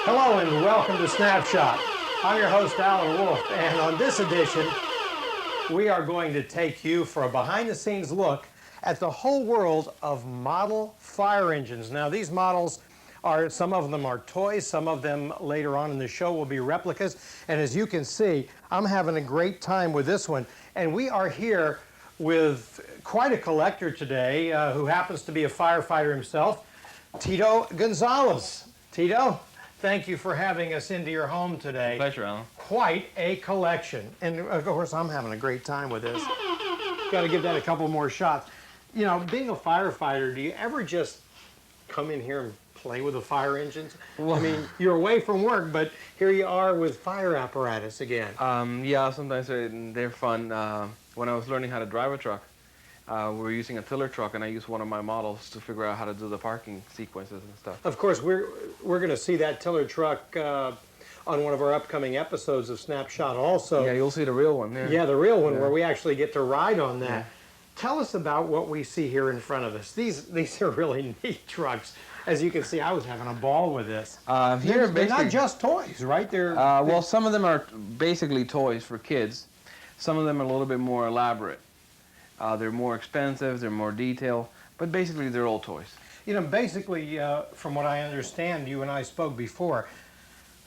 Hello and welcome to Snapshot. I'm your host, Alan Wolfe, and on this edition, we are going to take you for a behind-the-scenes look at the whole world of model fire engines. Now, these models are, some of them are toys, some of them later on in the show will be replicas, and as you can see, I'm having a great time with this one. And we are here with quite a collector today who happens to be a firefighter himself, Tito Gonzalez. Tito, thank you for having us into your home today. Pleasure, Alan. Quite a collection. And of course, I'm having a great time with this. Got to give that a couple more shots. You know, being a firefighter, do you ever just come in here and play with the fire engines? Well, I mean, you're away from work, but here you are with fire apparatus again. Yeah, sometimes they're fun. When I was learning how to drive a truck, we were using a tiller truck, and I used one of my models to figure out how to do the parking sequences and stuff. Of course, we're going to see that tiller truck on one of our upcoming episodes of Snapshot also. Yeah, you'll see the real one. Yeah, the real one, where we actually get to ride on that. Yeah. Tell us about what we see here in front of us. These are really neat trucks. As you can see, I was having a ball with this. They're not just toys, right? Well, some of them are basically toys for kids. Some of them are a little bit more elaborate. They're more expensive, they're more detailed, but basically they're all toys. You know, basically, from what I understand, you and I spoke before,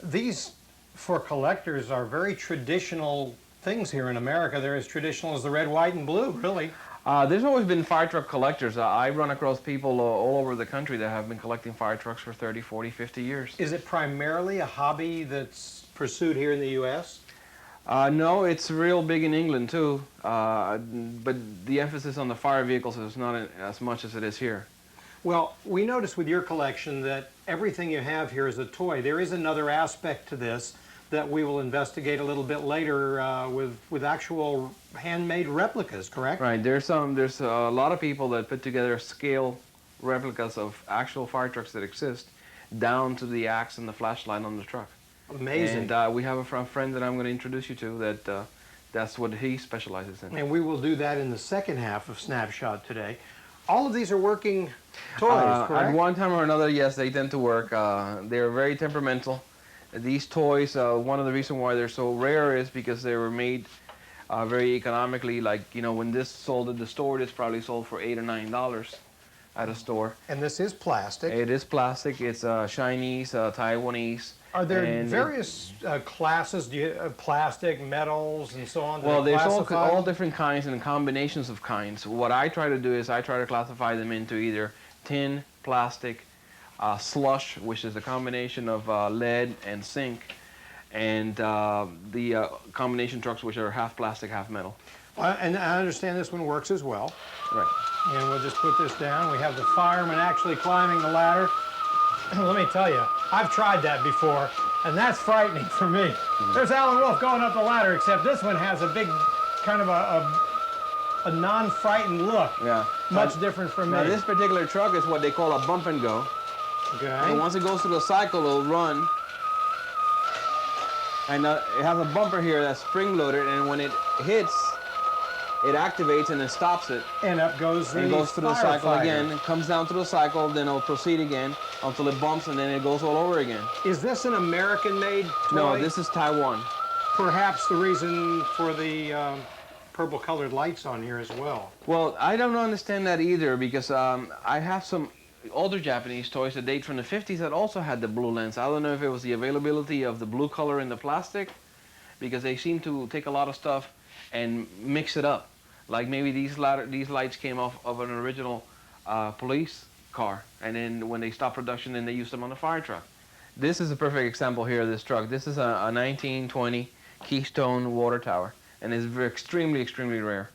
these, for collectors, are very traditional things here in America. They're as traditional as the red, white, and blue, really. There's always been fire truck collectors. I run across people all over the country that have been collecting fire trucks for 30, 40, 50 years. Is it primarily a hobby that's pursued here in the U.S.? No, it's real big in England too, but the emphasis on the fire vehicles is not as much as it is here. Well, we noticed with your collection that everything you have here is a toy. There is another aspect to this that we will investigate a little bit later with actual handmade replicas, correct? Right. There's a lot of people that put together scale replicas of actual fire trucks that exist, down to the axe and the flashlight on the truck. Amazing. And we have a friend that I'm going to introduce you to that's what he specializes in. And we will do that in the second half of Snapshot today. All of these are working toys, correct? At one time or another, yes, they tend to work. They're very temperamental. These toys, one of the reasons why they're so rare is because they were made very economically. Like, you know, when this sold at the store, this probably sold for $8 or $9 at a store. And this is plastic. It is plastic. It's Chinese, Taiwanese. Are there various classes, plastic, metals, and so on? Well, there's all different kinds and combinations of kinds. What I try to do is I try to classify them into either tin, plastic, slush, which is a combination of lead and zinc, and the combination trucks, which are half plastic, half metal. And I understand this one works as well. Right. And we'll just put this down. We have the fireman actually climbing the ladder. Let me tell you, I've tried that before, and that's frightening for me. There's Alan Wolfe going up the ladder, except this one has a big, kind of a non-frightened look. Yeah. Much different from me. Now, this particular truck is what they call a bump and go. Okay. And once it goes through the cycle, it'll run. And it has a bumper here that's spring-loaded, and when it hits, it activates and it stops it. And up goes the And it goes through the cycle again. It comes down through the cycle, then it'll proceed again until it bumps, and then it goes all over again. Is this an American-made toy? No, this is Taiwan. Perhaps the reason for the purple-colored lights on here as well. Well, I don't understand that either, because I have some older Japanese toys that date from the 50s that also had the blue lens. I don't know if it was the availability of the blue color in the plastic, because they seem to take a lot of stuff and mix it up. Like maybe these lights came off of an original police car, and then when they stopped production, then they used them on a fire truck. This is a perfect example here of this truck. This is a 1920 Keystone water tower, and it's extremely, extremely rare.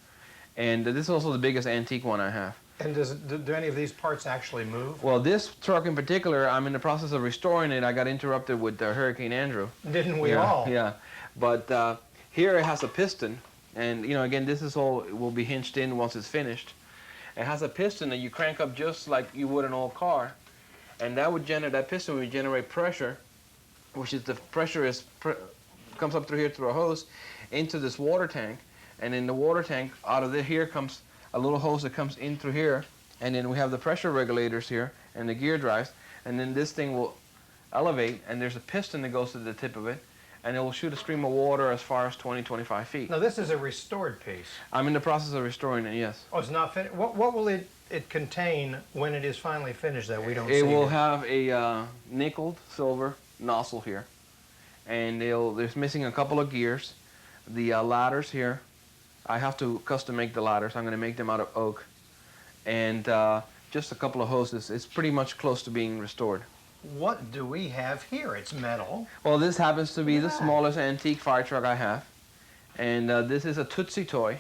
And this is also the biggest antique one I have. And do any of these parts actually move? Well, this truck in particular, I'm in the process of restoring it. I got interrupted with Hurricane Andrew. Didn't we all? Yeah, but here it has a piston. And, you know, again, this is all will be hinged in once it's finished. It has a piston that you crank up just like you would an old car. And that piston would generate pressure, which is the pressure comes up through here through a hose into this water tank. And in the water tank, out of here comes a little hose that comes in through here. And then we have the pressure regulators here and the gear drives. And then this thing will elevate, and there's a piston that goes to the tip of it, and it will shoot a stream of water as far as 20, 25 feet. Now, this is a restored piece. I'm in the process of restoring it, yes. Oh, it's not finished? What will it contain when it is finally finished that we don't see? It will here? have a nickel silver nozzle here, and there's missing a couple of gears. The ladders here, I have to custom make the ladders. I'm going to make them out of oak, and just a couple of hoses. It's pretty much close to being restored. What do we have here? It's metal. Well, this happens to be the Yeah. smallest antique fire truck I have, and this is a Tootsie toy,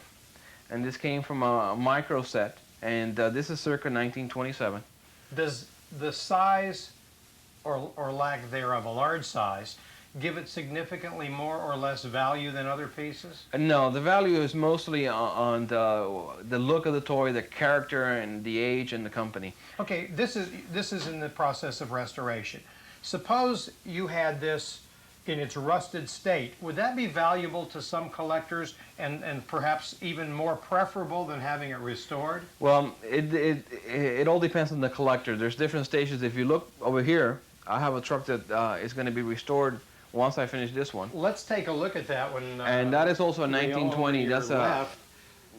and this came from a micro set, and this is circa 1927. Does the size or lack thereof, a large size, give it significantly more or less value than other pieces? No, the value is mostly on the look of the toy, the character, and the age and the company. Okay, this is in the process of restoration. Suppose you had this in its rusted state. Would that be valuable to some collectors and perhaps even more preferable than having it restored? Well, it all depends on the collector. There's different stages. If you look over here, I have a truck that is going to be restored once I finish this one. Let's take a look at that one. And that is also a 1920. That's a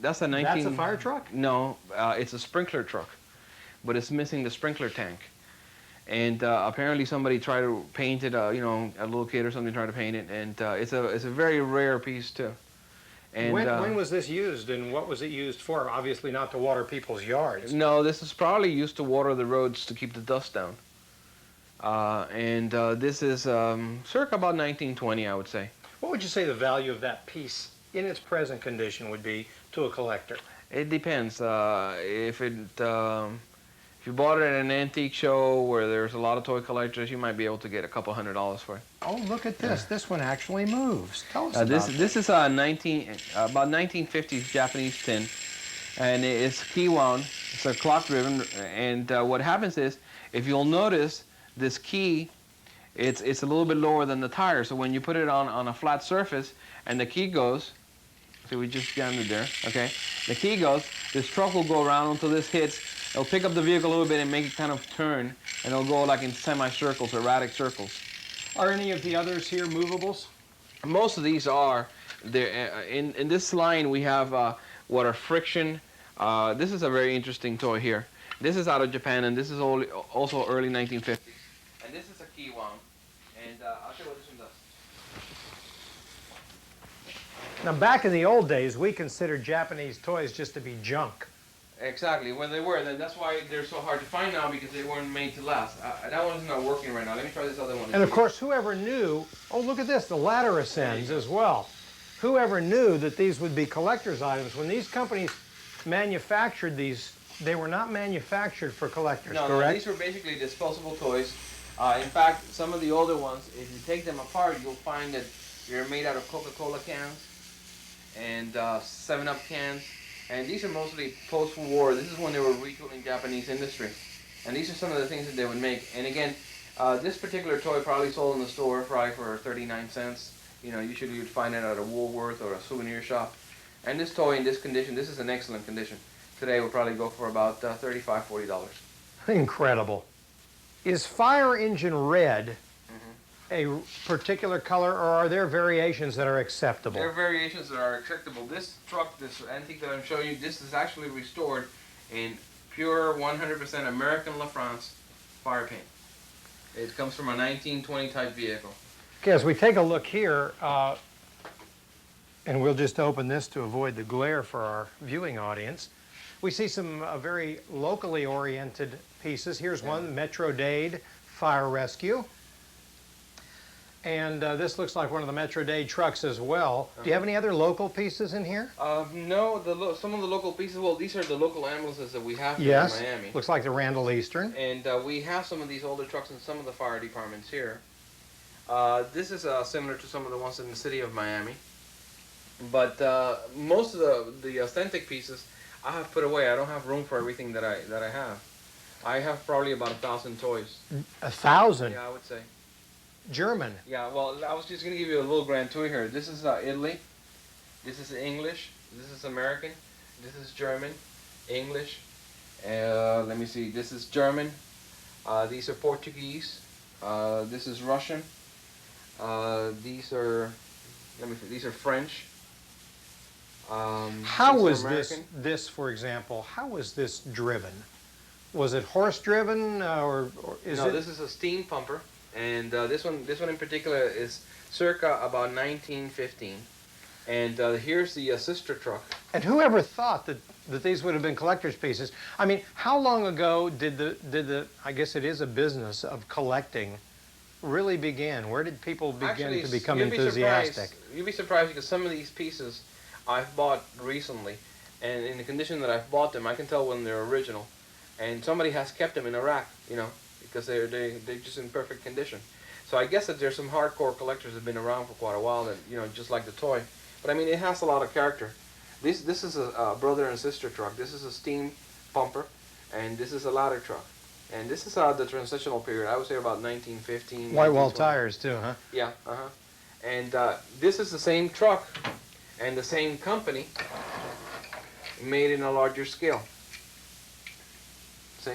19. That's a fire truck? No, it's a sprinkler truck, but it's missing the sprinkler tank. And apparently somebody tried to paint it. You know, a little kid or something tried to paint it, and it's a very rare piece too. And when was this used, and what was it used for? Obviously not to water people's yards. No, this is probably used to water the roads to keep the dust down. This is circa about 1920, I would say. What would you say the value of that piece in its present condition would be to a collector? It depends. If you bought it at an antique show where there's a lot of toy collectors, you might be able to get a couple $100 for it. Oh, look at this. This one actually moves. Tell us This about this is a about 1950s Japanese tin, and it's key wound. It's a clock driven, and what happens is, if you'll notice, this key, it's a little bit lower than the tire. So when you put it on a flat surface and the key goes, see, we just jammed it there. Okay, the key goes. This truck will go around until this hits. It'll pick up the vehicle a little bit and make it kind of turn, and it'll go like in semicircles, erratic circles. Are any of the others here movables? Most of these are. In this line we have what are friction. This is a very interesting toy here. This is out of Japan, and this is also early 1950s. And this is a key wound. And I'll show you what this one does. Now, back in the old days, we considered Japanese toys just to be junk. Exactly, when they were. Then that's why they're so hard to find now, because they weren't made to last. That one's not working right now. Let me try this other one. And of course, whoever knew, oh, look at this, the ladder ascends as well. Whoever knew that these would be collector's items, when these companies manufactured these, they were not manufactured for collectors, No, correct? these were basically disposable toys. In fact, some of the older ones, if you take them apart, you'll find that they're made out of Coca-Cola cans and 7-Up cans. And these are mostly post-war. This is when they were retooling Japanese industry. And these are some of the things that they would make. And again, this particular toy probably sold in the store probably for 39 cents. You know, usually you'd find it at a Woolworth or a souvenir shop. And this toy in this condition, this is an excellent condition. Today would probably go for about $35, $40. Incredible. Is fire engine red a particular color, or are there variations that are acceptable? There are variations that are acceptable. This truck, this antique that I'm showing you, this is actually restored in pure 100% American LaFrance fire paint. It comes from a 1920 type vehicle. Okay, as we take a look here, and we'll just open this to avoid the glare for our viewing audience, we see some very locally oriented pieces. Here's one, Metro Dade Fire Rescue. And this looks like one of the Metro Dade trucks as well. Do you have any other local pieces in here? No, some of the local pieces, well, these are the local ambulances that we have here Yes, in Miami. looks like the Randall Eastern. And we have some of these older trucks in some of the fire departments here. This is similar to some of the ones in the city of Miami. But most of the authentic pieces I have put away. I don't have room for everything that I have. I have probably about 1,000 toys. 1,000? Yeah, I would say. German. Yeah, well, I was just going to give you a little grand tour here. This is Italy. This is English. This is American. This is German. English. Let me see. This is German. These are Portuguese. This is Russian. These are French. How These are was American. this, for example, how was this driven? Was it horse-driven, or is No, it? this is a steam pumper, and this one in particular is circa about 1915. And here's the sister truck. And whoever thought that these would have been collector's pieces? I mean, how long ago did the I guess it is a business of collecting really begin? Where did people begin Actually, to become you'd be enthusiastic? surprised- You'd be surprised because some of these pieces I've bought recently, and in the condition that I've bought them, I can tell when they're original. And somebody has kept them in a rack, you know, because they're just in perfect condition. So I guess that there's some hardcore collectors that have been around for quite a while, that, you know, just like the toy. But I mean, it has a lot of character. This is a brother and sister truck. This is a steam pumper, and this is a ladder truck. And this is the transitional period. I would say about 1915. White wall 1920. tires too, huh? Yeah, And this is the same truck and the same company made in a larger scale. See?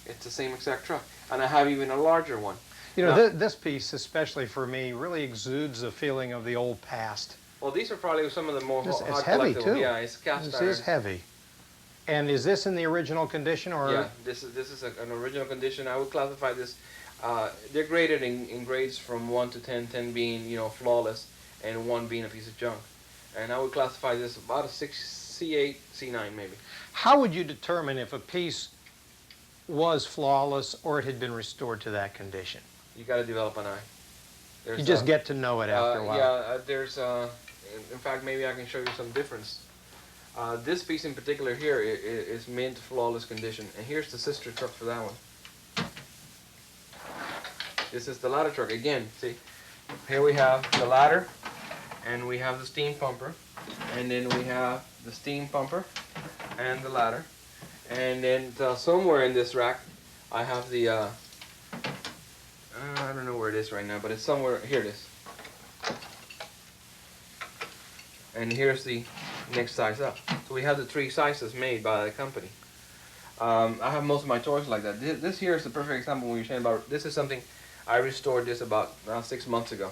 It's the same exact truck. And I have even a larger one. You know, Now- this piece, especially for me, really exudes a feeling of the old past. Well, these are probably some of the more It's hot heavy, collectibles. too. Yeah, it's cast This iron. is heavy. And is this in the original condition, or? Yeah, this is an original condition. I would classify this. They're graded in grades from 1 to 10, 10 being, you know, flawless, and 1 being a piece of junk. And I would classify this about a 6, C8, C9 maybe. How would you determine if a piece was flawless or it had been restored to that condition? You got to develop an eye. You just get to know it after a while. Yeah, there's. In fact, maybe I can show you some difference. This piece in particular here is mint flawless condition, and here's the sister truck for that one. This is the ladder truck again. See, here we have the ladder, and we have the steam pumper, and then we have the steam pumper and the ladder, and then somewhere in this rack, I have the. I don't know where it is right now, but it's somewhere. Here it is. And here's the next size up. So we have the 3 sizes made by the company. I have most of my toys like that. This here is the perfect example when you're saying about, this is something, I restored this about 6 months ago.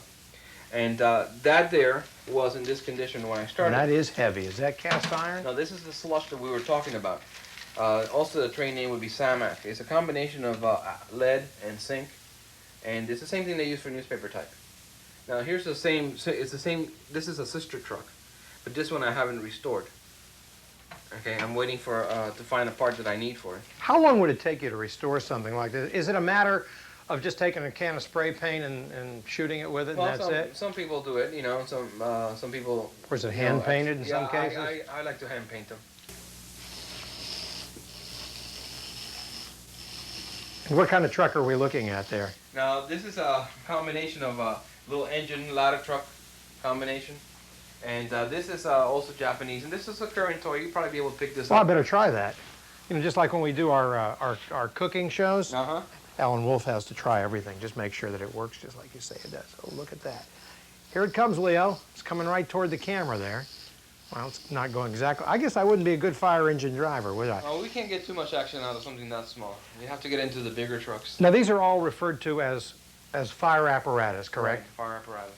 And that there was in this condition when I And started. that is heavy. Is that cast iron? Now this is the slush that we were talking about. Also the trade name would be Samac. It's a combination of lead and zinc. And it's the same thing they use for newspaper type. Now here's the same, it's the same, this is a sister truck. But this one I haven't restored. Okay, I'm waiting for to find a part that I need for it. How long would it take you to restore something like this? Is it a matter of just taking a can of spray paint and shooting it with it, and that's it? Some people do it, you know. Some people. Or is it you know, hand painted in some yeah, cases? I like to hand paint them. What kind of truck are we looking at there? Now this is a combination of a little engine ladder truck combination. And this is also Japanese, and this is a current toy. You'll probably be able to pick this Well, I up. better try that. You know, just like when we do our cooking shows, Uh-huh. Alan Wolfe has to try everything. Just make sure that it works just like you say it does. Oh, look at that. Here it comes, Leo. It's coming right toward the camera there. Well, it's not going exactly. I guess I wouldn't be a good fire engine driver, would I? We can't get too much action out of something that small. You have to get into the bigger trucks. Now, these are all referred to as fire apparatus, correct? Right, fire apparatus.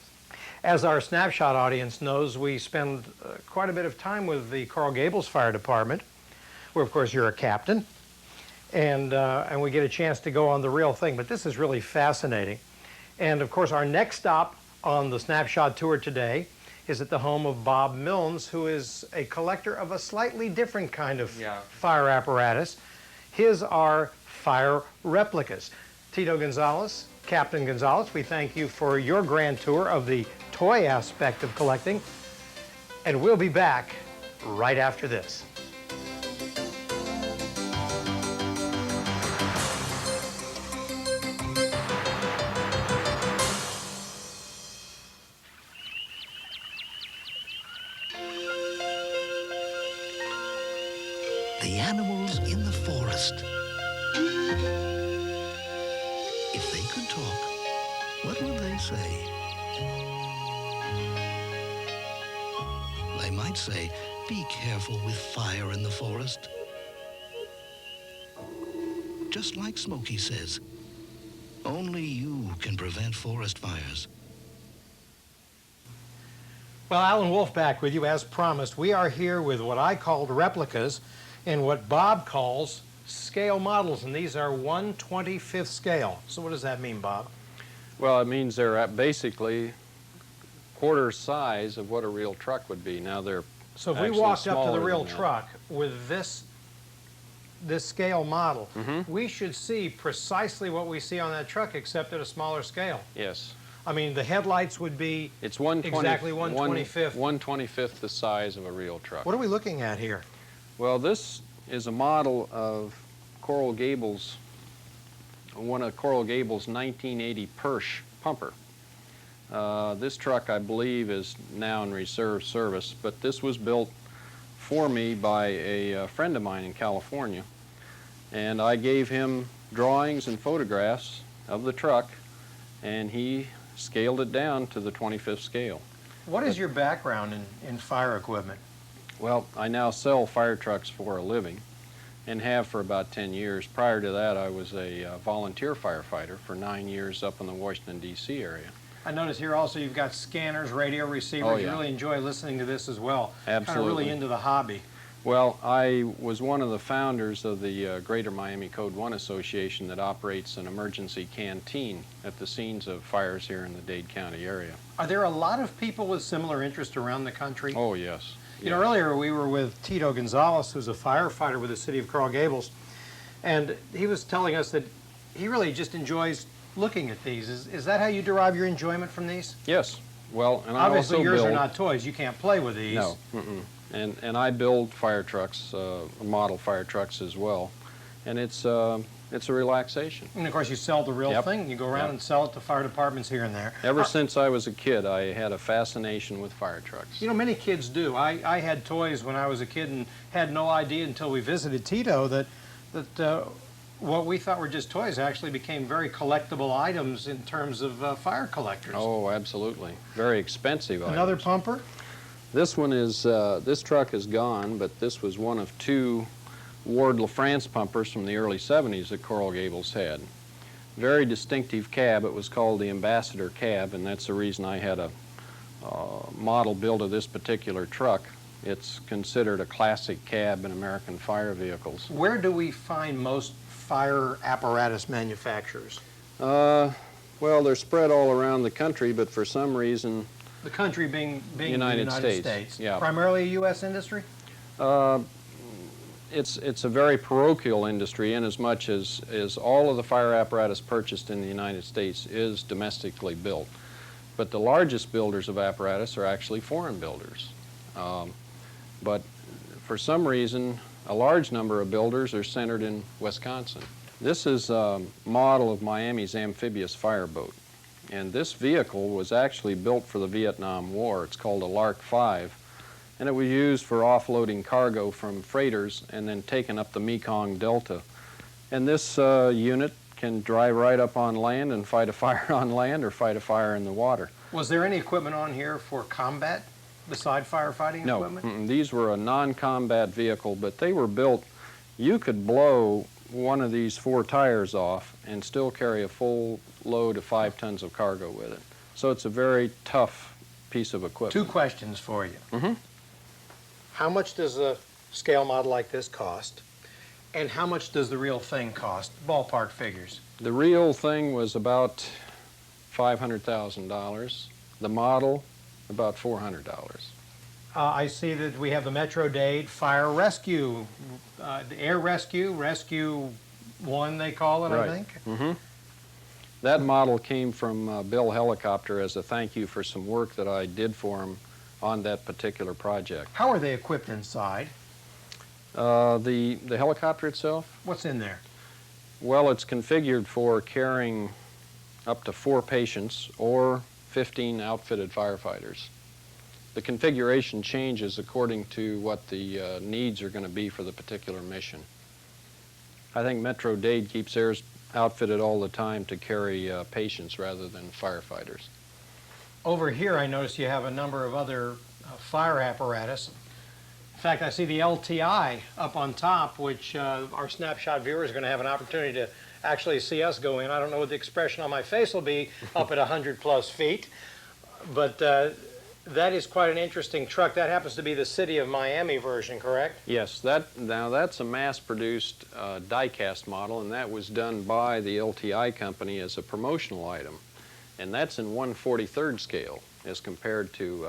As our Snapshot audience knows, we spend quite a bit of time with the Coral Gables Fire Department, where, of course, you're a captain, and we get a chance to go on the real thing. But this is really fascinating. And, of course, our next stop on the Snapshot tour today is at the home of Bob Milnes, who is a collector of a slightly different kind of fire apparatus. His are fire replicas. Tito Gonzalez, Captain Gonzalez, we thank you for your grand tour of the toy aspect of collecting, and we'll be back right after this. The animals in the forest. If they could talk, what would they say? They might say, be careful with fire in the forest. Just like Smokey says, Only you can prevent forest fires. Well, Alan Wolfe back with you as promised. We are here with what I called replicas and what Bob calls scale models, and these are 1/25th scale. So what does that mean, Bob? Well, it means they're at basically quarter size of what a real truck would be. Now they're So if we actually walked up to the smaller real than that. truck with this scale model, we should see precisely what we see on that truck, except at a smaller scale. Yes. I mean, the headlights would be It's 1/20 exactly 1/25th. 1/25th the size of a real truck. What are we looking at here? Well, this is a model of Coral Gables, one of Coral Gables' 1980 Persh pumper. This truck, I believe, is now in reserve service, but this was built for me by a friend of mine in California, and I gave him drawings and photographs of the truck, and he scaled it down to the 25th scale. What is your background in fire equipment? Well, I now sell fire trucks for a living and have for about 10 years. Prior to that, I was a volunteer firefighter for 9 years up in the Washington, D.C. area. I notice here also you've got scanners, radio receivers. Oh, You yeah. really enjoy listening to this as well. Kind of Absolutely. really into the hobby. Well, I was one of the founders of the Greater Miami Code 1 Association that operates an emergency canteen at the scenes of fires here in the Dade County area. Are there a lot of people with similar interest around the country? Oh, yes. You know, earlier we were with Tito Gonzalez, who's a firefighter with the city of Coral Gables, and he was telling us that he really just enjoys looking at these. Is that how you derive your enjoyment from these? Yes. Well, and I Obviously also yours build... are not toys. You can't play with these. No. And I build fire trucks, model fire trucks as well, and it's a relaxation. And of course you sell the real Yep. thing. You go around Yep. and sell it to fire departments here and there. Ever since I was a kid, I had a fascination with fire trucks. You know, many kids do. I had toys when I was a kid and had no idea until we visited Tito that what we thought were just toys actually became very collectible items in terms of fire collectors. Oh, absolutely. Very expensive Another items. pumper? This one is, this truck is gone, but this was one of two Ward LaFrance pumpers from the early 70s that Coral Gables had. Very distinctive cab. It was called the Ambassador cab, and that's the reason I had a model built of this particular truck. It's considered a classic cab in American fire vehicles. Where do we find most fire apparatus manufacturers? Well, they're spread all around the country, but for some reason, The country being the United United States, States. yeah. Primarily a U.S. industry? it's a very parochial industry in as much as all of the fire apparatus purchased in the United States is domestically built. But the largest builders of apparatus are actually foreign builders. But for some reason, a large number of builders are centered in Wisconsin. This is a model of Miami's amphibious fireboat. And this vehicle was actually built for the Vietnam War. It's called a Lark 5. And it was used for offloading cargo from freighters and then taken up the Mekong Delta. And this unit can drive right up on land and fight a fire on land or fight a fire in the water. Was there any equipment on here for combat beside firefighting No, equipment? these were a non-combat vehicle, but they were built, you could blow one of these 4 tires off and still carry a full load of 5 tons of cargo with it. So it's a very tough piece of equipment. 2 questions for you. Mm-hmm. How much does a scale model like this cost? And how much does the real thing cost? Ballpark figures. The real thing was about $500,000. The model, about $400. I see that we have the Metro Dade Fire Rescue, the Air Rescue, Rescue 1 they call it, Right. I think. Mm-hmm. That model came from Bill Helicopter as a thank you for some work that I did for him on that particular project. How are they equipped inside? The helicopter itself? What's in there? Well, it's configured for carrying up to 4 patients or 15 outfitted firefighters. The configuration changes according to what the needs are going to be for the particular mission. I think Metro Dade keeps theirs outfitted all the time to carry patients rather than firefighters. Over here I notice you have a number of other fire apparatus. In fact, I see the LTI up on top, which our Snapshot viewers are going to have an opportunity to actually see us go in. I don't know what the expression on my face will be up at 100+ feet, but that is quite an interesting truck. That happens to be the City of Miami version, correct? Yes, now that's a mass-produced die-cast model, and that was done by the LTI company as a promotional item. And that's in 1/43rd scale as compared to,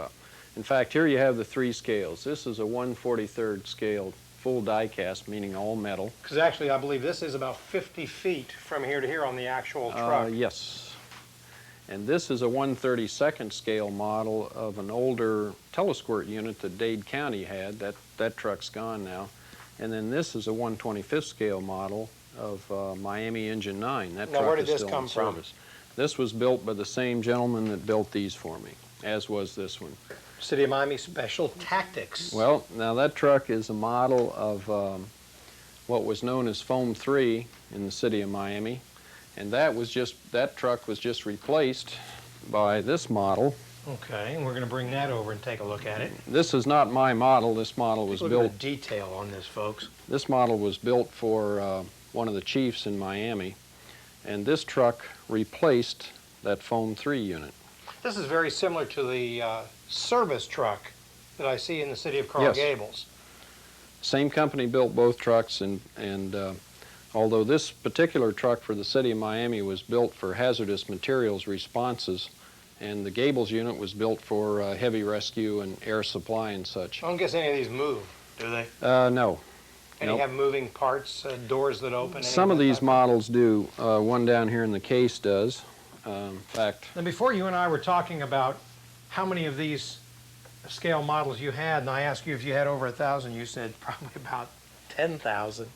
in fact, here you have the 3 scales. This is a 1/43rd scale full die-cast, meaning all metal. Because actually, I believe this is about 50 feet from here to here on the actual truck. Yes. And this is a 1/32nd scale model of an older telesquirt unit that Dade County had. That truck's gone now. And then this is a 1/25th scale model of Miami Engine 9. That Now, truck where did is this still come in from? service. This was built by the same gentleman that built these for me, as was this one. City of Miami Special Tactics. Well, now that truck is a model of what was known as Foam 3 in the City of Miami. And that truck was just replaced by this model. Okay, and we're going to bring that over and take a look at it. This is not my model. This model was Look built. at the detail on this, folks. This model was built for one of the chiefs in Miami, and this truck replaced that Foam 3 unit. This is very similar to the service truck that I see in the city of Coral Yes. Gables. Same company built both trucks, and although this particular truck for the City of Miami was built for hazardous materials responses, and the Gables unit was built for heavy rescue and air supply and such. I don't guess any of these move, do they? No. Any Nope. have moving parts, doors that open? Some of anything these like that? models do. One down here in the case does. In fact, And before you and I were talking about how many of these scale models you had, and I asked you if you had over 1,000, you said probably about 10,000.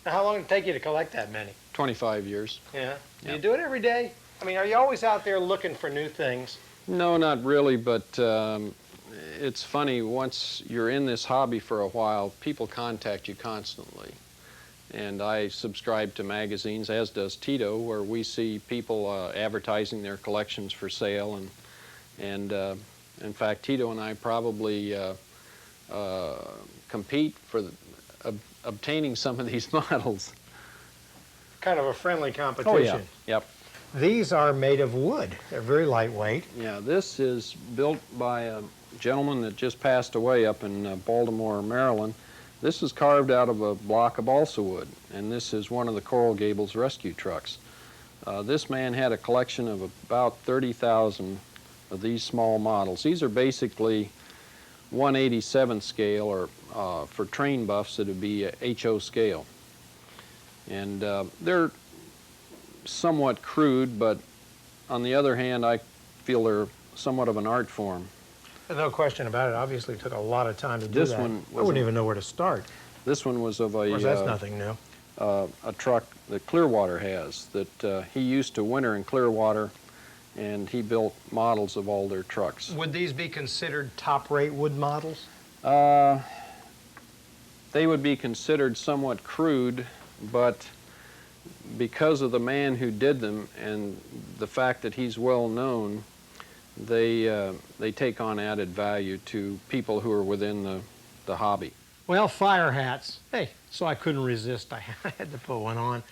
Now, how long did it take you to collect that many? 25 years. Yeah. Do Yeah. you do it every day? I mean, are you always out there looking for new things? No, not really, but it's funny, once you're in this hobby for a while, people contact you constantly. And I subscribe to magazines, as does Tito, where we see people advertising their collections for sale. And in fact, Tito and I probably compete for obtaining some of these models. Kind of a friendly competition. Yep. These are made of wood. They're very lightweight. Yeah, this is built by a gentleman that just passed away up in Baltimore, Maryland. This is carved out of a block of balsa wood, and this is one of the Coral Gables rescue trucks. This man had a collection of about 30,000 of these small models. These are basically 1/87th scale, or for train buffs, it would be HO scale. And they're somewhat crude, but on the other hand, I feel they're somewhat of an art form. There's no question about it. Obviously, it took a lot of time to do This that. one I wouldn't even know where to start. This one was of Of course, that's nothing new. a truck that Clearwater has, that he used to winter in Clearwater, and he built models of all their trucks. Would these be considered top-rate wood models? They would be considered somewhat crude, but because of the man who did them and the fact that he's well known, they take on added value to people who are within the hobby. Well, fire hats. Hey, so I couldn't resist. I had to put one on.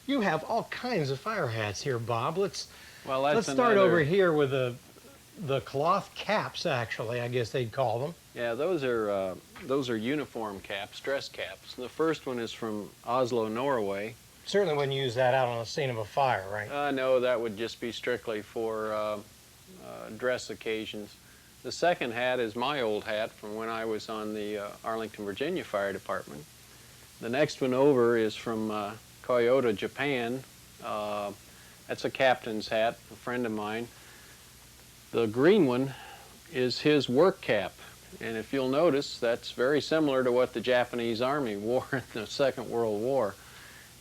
You have all kinds of fire hats here, Bob. Let's start over here with the cloth caps, actually, I guess they'd call them. Yeah, those are uniform caps, dress caps. The first one is from Oslo, Norway. Certainly wouldn't use that out on the scene of a fire, right? No, that would just be strictly for dress occasions. The second hat is my old hat from when I was on the Arlington, Virginia Fire Department. The next one over is from Kyoto, Japan. That's a captain's hat, a friend of mine. The green one is his work cap. And if you'll notice, that's very similar to what the Japanese Army wore in the Second World War.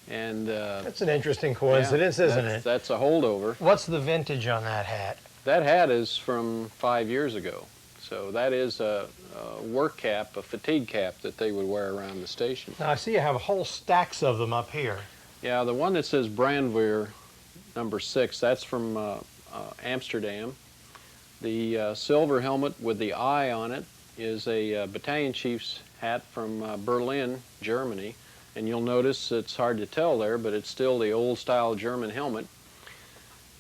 And That's an interesting coincidence, isn't it? That's a holdover. What's the vintage on that hat? That hat is from 5 years ago. So that is a work cap, a fatigue cap that they would wear around the station. Now, I see you have whole stacks of them up here. Yeah, the one that says Brandweer number 6, that's from Amsterdam. The silver helmet with the eye on it is a battalion chief's hat from Berlin, Germany. And you'll notice it's hard to tell there, but it's still the old style German helmet.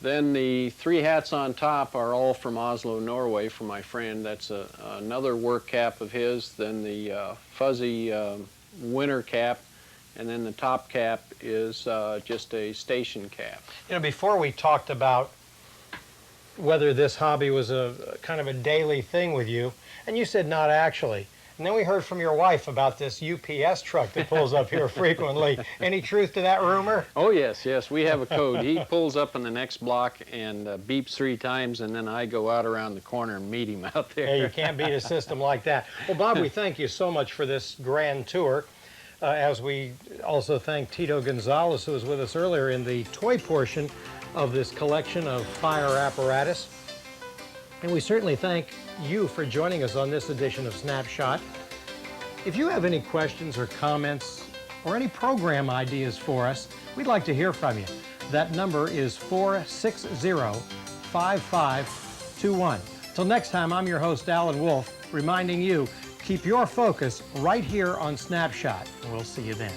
Then the 3 hats on top are all from Oslo, Norway, from my friend. That's another work cap of his. Then the fuzzy winter cap, and then the top cap is just a station cap. You know, before we talked about whether this hobby was a kind of a daily thing with you, and you said not actually. And then we heard from your wife about this UPS truck that pulls up here frequently. Any truth to that rumor? Oh yes, yes, we have a code. He pulls up in the next block and beeps 3 times, and then I go out around the corner and meet him out there. Yeah, you can't beat a system like that. Well, Bob, we thank you so much for this grand tour. As we also thank Tito Gonzalez, who was with us earlier in the toy portion of this collection of fire apparatus. And we certainly thank you for joining us on this edition of Snapshot. If you have any questions or comments or any program ideas for us, we'd like to hear from you. That number is 460-5521. Till next time, I'm your host, Alan Wolfe, reminding you, keep your focus right here on Snapshot, and we'll see you then.